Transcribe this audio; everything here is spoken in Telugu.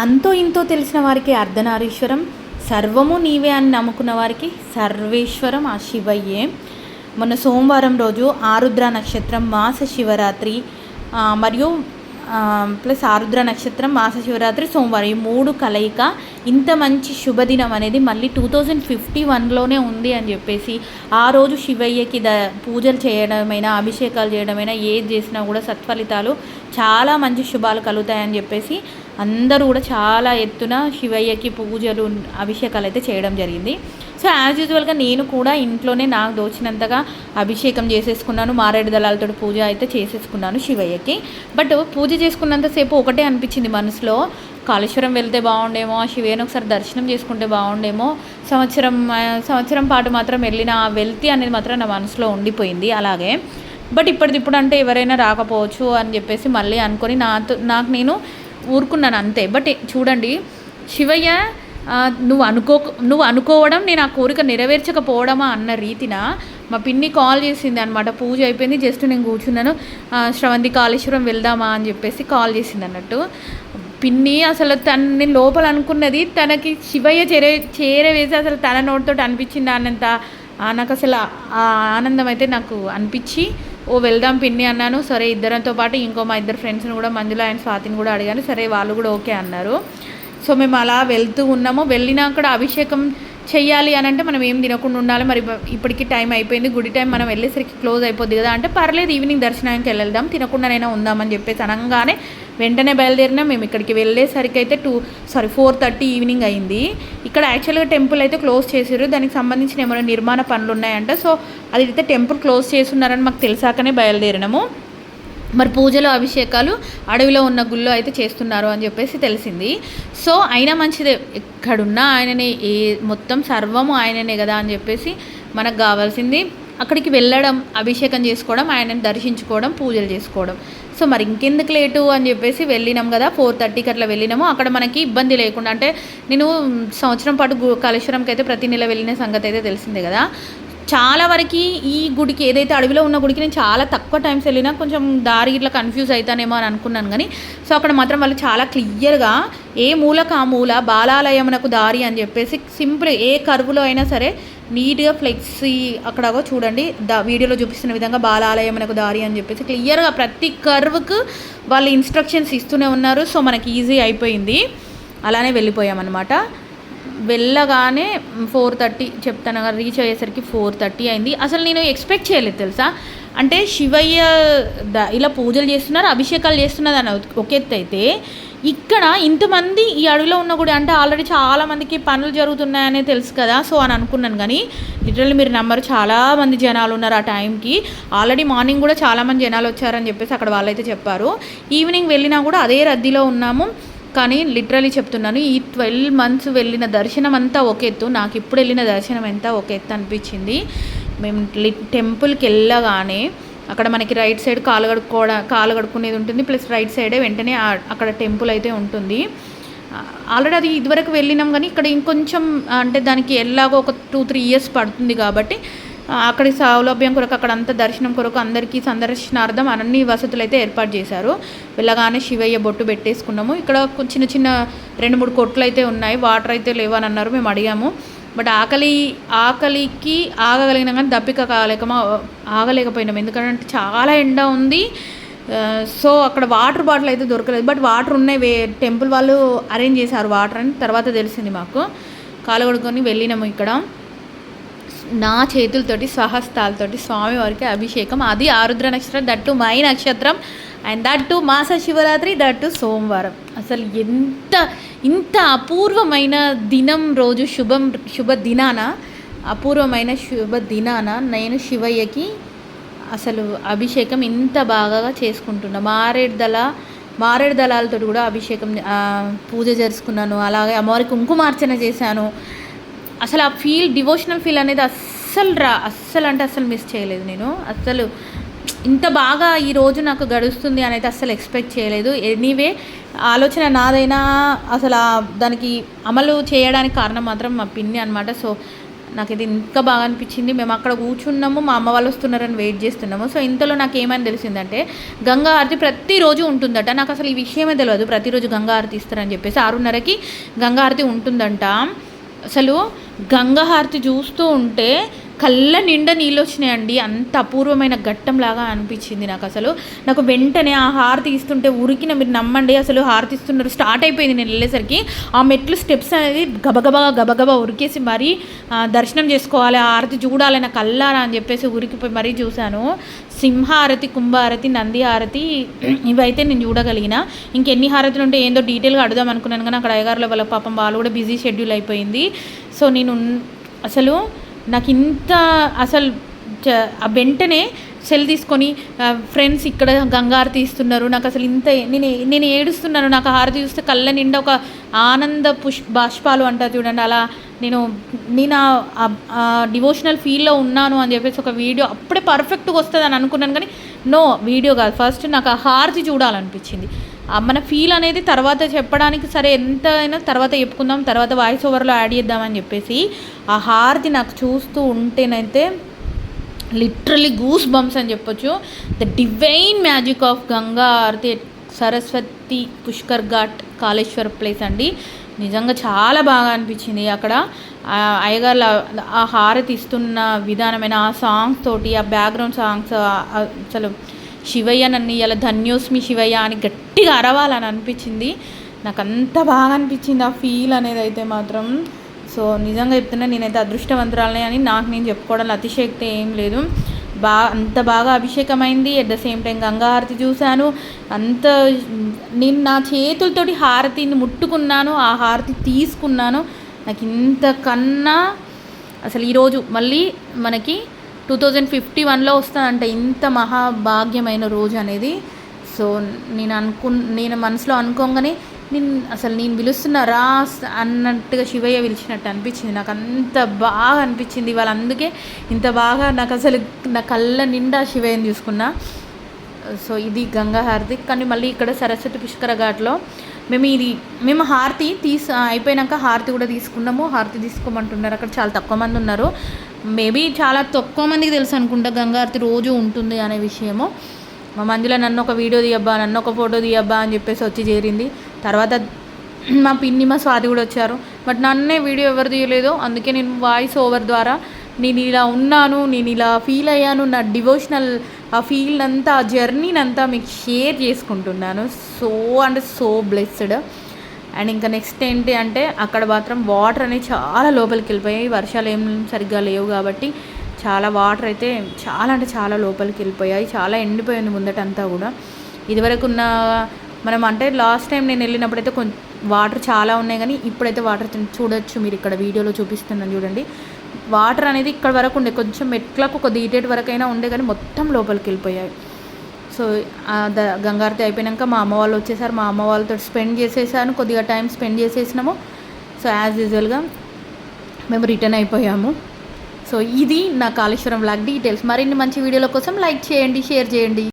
అంతో ఇంతో తెలిసిన వారికి అర్ధనారీశ్వరం, సర్వము నీవే అని నమ్ముకున్న వారికి సర్వేశ్వరం ఆ శివయ్యే. మొన్న సోమవారం రోజు ఆరుద్ర నక్షత్రం, మాస శివరాత్రి మరియు ప్లస్ ఆరుద్ర నక్షత్రం, మాస శివరాత్రి, సోమవారం ఈ 3 కలయిక ఇంత మంచి శుభదినం అనేది మళ్ళీ 2051లోనే ఉంది అని చెప్పేసి ఆ రోజు శివయ్యకి పూజలు చేయడమైనా అభిషేకాలు చేయడమైనా ఏది చేసినా కూడా సత్ఫలితాలు చాలా మంచి శుభాలు కలుగుతాయని చెప్పేసి అందరూ కూడా చాలా ఎత్తున శివయ్యకి పూజలు అభిషేకాలు అయితే చేయడం జరిగింది. సో యాజ్ యూజువల్గా నేను కూడా ఇంట్లోనే నాకు దోచినంతగా అభిషేకం చేసేసుకున్నాను, మారేడు దళాలతో పూజ అయితే చేసేసుకున్నాను శివయ్యకి. బట్ పూజ చేసుకున్నంతసేపు ఒకటే అనిపించింది మనసులో, కాళేశ్వరం వెళ్తే బాగుండేమో, శివయ్యను ఒకసారి దర్శనం చేసుకుంటే బాగుండేమో, సంవత్సరం పాటు మాత్రం వెళ్తే అనేది మాత్రం నా మనసులో ఉండిపోయింది అలాగే. బట్ ఇప్పటిదిప్పుడు అంటే ఎవరైనా రాకపోవచ్చు అని చెప్పేసి మళ్ళీ అనుకొని నాకు నేను ఊరుకున్నాను అంతే. బట్ చూడండి, శివయ్య నువ్వు అనుకోవడం నేను ఆ కోరిక నెరవేర్చకపోవడమా అన్న రీతిన మా పిన్ని కాల్ చేసింది అనమాట. పూజ అయిపోయింది, జస్ట్ నేను కూర్చున్నాను, శ్రవంతి కాళేశ్వరం వెళ్దామా అని చెప్పేసి కాల్ చేసింది అన్నట్టు. పిన్ని అసలు నేను లోపల అనుకున్నది తనకి శివయ్య చేరవేసి అసలు తన నోటితో అనిపించింది అన్నంత నాకు అసలు ఆ ఆనందం అయితే నాకు అనిపించి, వెళ్దాం పిన్ని అన్నాను. సరే, ఇద్దరితో పాటు ఇంకో మా 2 ఫ్రెండ్స్ని కూడా, మంజుల అండ్ స్వాతిని కూడా అడిగాను. సరే, వాళ్ళు కూడా ఓకే అన్నారు. సో మేము అలా వెళ్తూ ఉన్నాము. వెళ్ళినా అక్కడ అభిషేకం చెయ్యాలి అని అంటే మనం ఏం తినకుండా ఉండాలి. మరి ఇప్పటికీ టైం అయిపోయింది, గుడి టైం మనం వెళ్ళేసరికి క్లోజ్ అయిపోద్ది కదా అంటే, పర్లేదు ఈవినింగ్ దర్శనానికి వెళ్దాం, తినకుండానైనా ఉందామని చెప్పేసి అనగానే వెంటనే బయలుదేరినా. మేము ఇక్కడికి వెళ్ళేసరికి అయితే 4:30 ఈవినింగ్ అయింది. ఇక్కడ యాక్చువల్గా టెంపుల్ అయితే క్లోజ్ చేసారు, దానికి సంబంధించిన ఏమైనా నిర్మాణ పనులు ఉన్నాయంట. సో అది అయితే టెంపుల్ క్లోజ్ చేస్తున్నారని మాకు తెలిసాకనే బయలుదేరినాము. మరి పూజలు అభిషేకాలు అడవిలో ఉన్న గుళ్ళో అయితే చేస్తున్నారు అని చెప్పేసి తెలిసింది. సో అయినా మంచిదే, ఎక్కడున్నా ఆయననే, మొత్తం సర్వము ఆయననే కదా అని చెప్పేసి మనకు కావాల్సింది అక్కడికి వెళ్ళడం, అభిషేకం చేసుకోవడం, ఆయనని దర్శించుకోవడం, పూజలు చేసుకోవడం. సో మరి ఇంకెందుకు లేటు అని చెప్పేసి వెళ్ళినాం కదా, 4:30కి అట్లా వెళ్ళినాము. అక్కడ మనకి ఇబ్బంది లేకుండా, అంటే నేను సంవత్సరం పాటు కాళేశ్వరంకి అయితే ప్రతి నెల వెళ్ళిన సంగతి అయితే తెలిసిందే కదా. చాలా వరకు ఈ గుడికి, ఏదైతే అడవిలో ఉన్న గుడికి నేను చాలా తక్కువ టైమ్స్ వెళ్ళినా కొంచెం దారి ఇట్లా కన్ఫ్యూజ్ అవుతానేమో అని అనుకున్నాను. కానీ సో అక్కడ మాత్రం వాళ్ళు చాలా క్లియర్గా ఏ మూలకు ఆ మూల బాలాలయమునకు దారి అని చెప్పేసి సింపుల్, ఏ కర్వ్లో అయినా సరే నీట్గా ఫ్లెక్సీ అక్కడ చూడండి వీడియోలో చూపిస్తున్న విధంగా బాలాలయమునకు దారి అని చెప్పేసి క్లియర్గా ప్రతి కర్వ్కు వాళ్ళు ఇన్స్ట్రక్షన్స్ ఇస్తూనే ఉన్నారు. సో మనకి ఈజీ అయిపోయింది, అలానే వెళ్ళిపోయామన్నమాట. వెళ్ళగానే 4:30 చెప్తాను కదా, రీచ్ అయ్యేసరికి 4:30 అయింది. అసలు నేను ఎక్స్పెక్ట్ చేయలేదు తెలుసా. అంటే శివయ్య ఇలా పూజలు చేస్తున్నారు, అభిషేకాలు చేస్తున్నది అని ఒక ఎత్తు అయితే, ఇక్కడ ఇంతమంది ఈ అడవిలో ఉన్న గుడి అంటే ఆల్రెడీ చాలామందికి పనులు జరుగుతున్నాయనే తెలుసు కదా. సో అని అనుకున్నాను. కానీ లిటరల్లీ మీరు నమ్మరు, చాలామంది జనాలు ఉన్నారు ఆ టైంకి. ఆల్రెడీ మార్నింగ్ కూడా చాలామంది జనాలు వచ్చారని చెప్పేసి అక్కడ వాళ్ళైతే చెప్పారు. ఈవినింగ్ వెళ్ళినా కూడా అదే రద్దీలో ఉన్నాము. కానీ లిటరలీ చెప్తున్నాను, ఈ 12 months వెళ్ళిన దర్శనం అంతా ఒక ఎత్తు, నాకు ఇప్పుడు వెళ్ళిన దర్శనం అంతా ఒక ఎత్తు అనిపించింది. మేము టెంపుల్కి వెళ్ళగానే అక్కడ మనకి రైట్ సైడ్ కాలు కడుక్కునేది ఉంటుంది, ప్లస్ రైట్ సైడే వెంటనే అక్కడ టెంపుల్ అయితే ఉంటుంది. ఆల్రెడీ అది ఇదివరకు వెళ్ళినాం, కానీ ఇక్కడ ఇంకొంచెం అంటే దానికి ఎలాగో ఒక 2-3 years పడుతుంది కాబట్టి అక్కడి సౌలభ్యం కొరకు, అక్కడ అంతా దర్శనం కొరకు అందరికీ సందర్శనార్థం అన్ని వసతులు అయితే ఏర్పాటు చేశారు. వెళ్ళగానే శివయ్య బొట్టు పెట్టేసుకున్నాము. ఇక్కడ చిన్న చిన్న 2-3 కొట్లు అయితే ఉన్నాయి, వాటర్ అయితే లేవని అన్నారు. మేము అడిగాము. బట్ ఆకలికి ఆగగలిగినాం, కానీ దప్పిక ఆగలేకపోయినాం, ఎందుకంటే చాలా ఎండ ఉంది. సో అక్కడ వాటర్ బాటిల్ అయితే దొరకలేదు. బట్ వాటర్ ఉన్నాయి, టెంపుల్ వాళ్ళు అరేంజ్ చేశారు వాటర్ అని తర్వాత తెలిసింది మాకు. కాలు కడుక్కొని వెళ్ళినాము. ఇక్కడ నా చేతులతోటి స్వహస్తాలతోటి స్వామివారికి అభిషేకం, అది ఆరుద్ర నక్షత్రం, దట్టు మై నక్షత్రం, అండ్ దట్టు మాస శివరాత్రి, దట్టు సోమవారం. అసలు ఇంత అపూర్వమైన దినం రోజు, శుభ దినాన, అపూర్వమైన శుభ దినాన నేను శివయ్యకి అసలు అభిషేకం ఇంత బాగా చేసుకుంటున్నా. మారేడు దళాలతో కూడా అభిషేకం పూజ చేసుకున్నాను. అలాగే అమ్మవారికి కుంకుమార్చన చేశాను. అసలు ఆ డివోషనల్ ఫీల్ అనేది అస్సలు మిస్ చేయలేదు నేను. అస్సలు ఇంత బాగా ఈరోజు నాకు గడుస్తుంది అనేది అస్సలు ఎక్స్పెక్ట్ చేయలేదు. ఎనీవే, ఆలోచన నాదైనా అసలు దానికి అమలు చేయడానికి కారణం మాత్రం మా పిన్ని అనమాట. సో నాకైతే ఇంకా బాగా అనిపించింది. మేము అక్కడ కూర్చున్నాము, మా అమ్మ వాళ్ళు వస్తున్నారని వెయిట్ చేస్తున్నాము. సో ఇంతలో నాకు ఏమని తెలిసిందంటే గంగా హారతి ప్రతిరోజు ఉంటుందట. నాకు అసలు ఈ విషయమే తెలియదు, ప్రతిరోజు గంగా హారతి ఇస్తారని చెప్పేసి. 6:30కి గంగా హారతి ఉంటుందంట. అసలు గంగా హారతి చూస్తూ ఉంటే కళ్ళ నిండా నీళ్ళు వచ్చినాయండి. అంత అపూర్వమైన ఘట్టంలాగా అనిపించింది నాకు వెంటనే ఆ హారతి ఇస్తుంటే ఉరికిన, మీరు నమ్మండి, అసలు హారతి ఇస్తున్నారు స్టార్ట్ అయిపోయింది. నేను వెళ్ళేసరికి ఆ మెట్లు స్టెప్స్ అనేది గబగబా ఉరికేసి మరీ దర్శనం చేసుకోవాలి, ఆ హారతి చూడాలి నా కళ్ళారా అని చెప్పేసి ఉరికిపోయి మరీ చూశాను. సింహారతి, కుంభారతి, నంది హారతి ఇవైతే నేను చూడగలిగిన. ఇంకెన్ని హారతులు ఉంటే ఏందో డీటెయిల్గా అడుగుదాం అనుకున్నాను, కానీ అక్కడ అయ్యగారుల వాళ్ళ పాపం వాళ్ళు కూడా బిజీ షెడ్యూల్ అయిపోయింది. సో నేను అసలు నాకు ఇంత అసలు వెంటనే సెల్ తీసుకొని ఫ్రెండ్స్ ఇక్కడ గంగా హారతి ఇస్తున్నారు, నాకు అసలు ఇంత నేను ఏడుస్తున్నాను. నాకు హారతి చూస్తే కళ్ళ నిండా ఒక ఆనంద బాష్పాలు అంటారు చూడండి, అలా నేను డివోషనల్ ఫీల్లో ఉన్నాను అని చెప్పేసి ఒక వీడియో అప్పుడే పర్ఫెక్ట్గా వస్తుంది అని అనుకున్నాను, కానీ నో, వీడియో కాదు, ఫస్ట్ నాకు ఆ హారతి చూడాలనిపించింది. మన ఫీల్ అనేది తర్వాత చెప్పడానికి, సరే ఎంత అయినా తర్వాత చెప్పుకుందాం, తర్వాత వాయిస్ ఓవర్లో యాడ్ చేద్దామని చెప్పేసి ఆ హారతి నాకు చూస్తూ ఉంటేనైతే లిటరలీ గూస్ బంప్స్ అని చెప్పొచ్చు. The divine magic of Ganga హారతి, సరస్వతి పుష్కర్ ఘాట్, కాళేశ్వర్ ప్లేస్ అండి. నిజంగా చాలా బాగా అనిపించింది. అక్కడ అయ్యగారు ఆ హారతి ఇస్తున్న విధానమైన ఆ సాంగ్స్ తోటి, ఆ బ్యాక్గ్రౌండ్ సాంగ్స్, అసలు శివయ్య నన్ను ఇలా ధన్యోస్మి శివయ్య అని గట్టిగా అరవాలని అనిపించింది. నాకు అంత బాగా అనిపించింది ఆ ఫీల్ అనేది అయితే మాత్రం. సో నిజంగా చెప్తున్నా, నేనైతే అదృష్టవంతురాలనే అని నాకు నేను చెప్పుకోవడంలో అతిశయక్తి ఏం లేదు. అంత బాగా అభిషేకమైంది. At the same time Ganga హారతి చూశాను. నేను నా చేతులతోటి హారతిని ముట్టుకున్నాను, ఆ హారతి తీసుకున్నాను. నాకు ఇంతకన్నా అసలు ఈరోజు మళ్ళీ మనకి 2051లో వస్తుందంట ఇంత మహాభాగ్యమైన రోజు అనేది. సో నేను మనసులో అనుకోగానే నేను పిలుస్తున్నా రా అన్నట్టుగా శివయ్య పిలిచినట్టు అనిపించింది. నాకు అంత బాగా అనిపించింది ఇవాళ. అందుకే ఇంత బాగా నాకు అసలు నా కళ్ళ నిండా శివయ్యని చూసుకున్నా. సో ఇది గంగా హారతి. కానీ మళ్ళీ ఇక్కడ సరస్వతి పుష్కర ఘాట్లో మేము హారతి అయిపోయినాక హారతి కూడా తీసుకున్నాము. హారతి తీసుకోమంటున్నారు, అక్కడ చాలా తక్కువ మంది ఉన్నారు. మేబీ చాలా తక్కువ మందికి తెలుసు అనుకుంటా గంగా హారతి రోజు ఉంటుంది అనే విషయము. మా మంజుల నన్ను ఒక వీడియో తీయబ్బా, నన్ను ఒక ఫోటో తీయబ్బా అని చెప్పేసి వచ్చి చేరింది. తర్వాత మా పిన్ని, మా స్వాతి కూడా వచ్చారు. బట్ నన్నే వీడియో ఎవరు తీయలేదు. అందుకే నేను వాయిస్ ఓవర్ ద్వారా నేను ఇలా ఉన్నాను, నేను ఇలా ఫీల్ అయ్యాను, నా డివోషనల్ ఆ ఫీల్ అంతా, ఆ జర్నీని అంతా మీకు షేర్ చేసుకుంటున్నాను. So blessed. అండ్ ఇంకా నెక్స్ట్ ఏంటి అంటే అక్కడ మాత్రం వాటర్ అనేవి చాలా లోపలికి వెళ్ళిపోయాయి. వర్షాలు ఏం సరిగ్గా లేవు కాబట్టి చాలా వాటర్ అయితే చాలా లోపలికి వెళ్ళిపోయాయి. చాలా ఎండిపోయింది ముందటంతా కూడా. ఇదివరకు మనం అంటే లాస్ట్ టైం నేను వెళ్ళినప్పుడైతే కొంచెం వాటర్ చాలా ఉన్నాయి, కానీ ఇప్పుడైతే వాటర్ చూడొచ్చు మీరు, ఇక్కడ వీడియోలో చూపిస్తున్నాను చూడండి. వాటర్ అనేది ఇక్కడ వరకు ఉండే, కొంచెం మెట్లకు కొద్ది ఇటేటి వరకైనా ఉండే, కానీ మొత్తం లోపలికి వెళ్ళిపోయాయి. సో గంగా హారతి అయిపోయాక మా అమ్మ వాళ్ళు వచ్చేసారు. మా అమ్మ వాళ్ళతో స్పెండ్ చేసేసాను, కొద్దిగా టైం స్పెండ్ చేసేసినాము. సో యాజ్ యూజువల్గా మేము రిటర్న్ అయిపోయాము. సో ఇది నా కాళేశ్వరం వ్లాగ్ డీటెయిల్స్. మరిన్ని మంచి వీడియోల కోసం లైక్ చేయండి, షేర్ చేయండి.